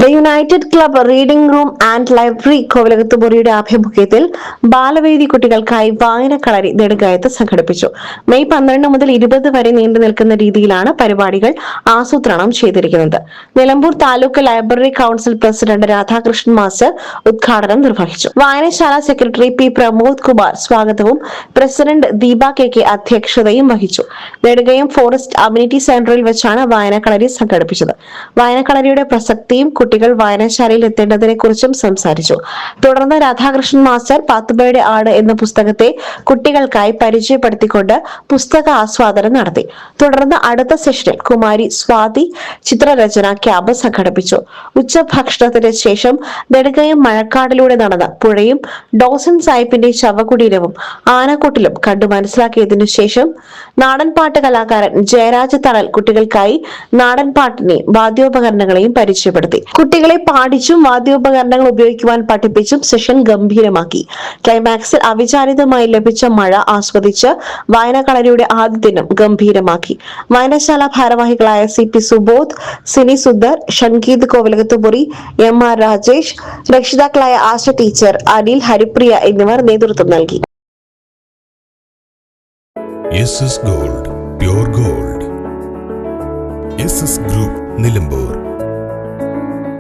The united club reading room and library കോവിലകത്തുമുറിയുടെ ആഭിമുഖ്യത്തിൽ ബാലവേദി കുട്ടികൾക്കായി വായനക്കളരി നെടുങ്കയത്ത് സംഘടിപ്പിച്ചു. മെയ് 12 മുതൽ 20 വരെ നീണ്ടു നിൽക്കുന്ന രീതിയിലാണ് പരിപാടികൾ ആസൂത്രണം ചെയ്തിരിക്കുന്നത്. Nilambur taluk library council president Radhakrishnan master ഉദ്ഘാടനം നിർവഹിച്ചു. വായനശാല സെക്രട്ടറി പി പ്രമോദ് കുമാർ സ്വാഗതവും പ്രസിഡന്റ് ദീപ കെ അധ്യക്ഷതയും വഹിച്ചു. നെടുങ്കയം ഫോറസ്റ്റ് അമ്യൂണിറ്റി സെന്ററിൽ വെച്ചാണ് വായനക്കളരി സംഘടിപ്പിച്ചത്. വായനക്കളരിയുടെ പ്രസക്തിയും കുട്ടികൾ വായനശാലയിൽ എത്തേണ്ടതിനെ കുറിച്ചും സംസാരിച്ചു. തുടർന്ന് രാധാകൃഷ്ണൻ മാസ്റ്റർ പാത്തുമ്മയുടെ ആട് എന്ന പുസ്തകത്തെ കുട്ടികൾക്കായി പരിചയപ്പെടുത്തിക്കൊണ്ട് പുസ്തക ആസ്വാദനം നടത്തി. തുടർന്ന് അടുത്ത സെഷനിൽ കുമാരി സ്വാതി ചിത്രരചന ക്യാമ്പ് സംഘടിപ്പിച്ചു. ഉച്ചഭക്ഷണത്തിന് ശേഷം നെടുങ്കയം മഴക്കാടിലൂടെ നടന്ന പുഴയും ഡോസൻ സാഹിബിന്റെ ശവകുടീരവും ആനക്കൂട്ടിലും കണ്ടു മനസ്സിലാക്കിയതിനു ശേഷം നാടൻപാട്ട് കലാകാരൻ ജയരാജ് തണൽ കുട്ടികൾക്കായി നാടൻപാട്ടിനെയും വാദ്യോപകരണങ്ങളെയും പരിചയപ്പെടുത്തി. കുട്ടികളെ പാടിച്ചും വാദ്യോപകരണങ്ങൾ ഉപയോഗിക്കുവാൻ പഠിപ്പിച്ചും സെഷൻ ഗംഭീരമാക്കി. ക്ലൈമാക്സിൽ അവിചാരിതമായി ലഭിച്ച മഴ ആസ്വദിച്ച് വായനക്കളരിയുടെ ആദ്യ ദിനം ഗംഭീരമാക്കി. വായനശാല ഭാരവാഹികളായ CP സുബോധ്, സിനി സുന്ദർ, ഷൻഗീത് കോവിലകത്തുമുറി, MR രാജേഷ്, രക്ഷിതാക്കളായ ആശ ടീച്ചർ, അനിൽ, ഹരിപ്രിയ എന്നിവർ നേതൃത്വം നൽകി. SS Gold, Pure Gold. SS Group, Nilambur.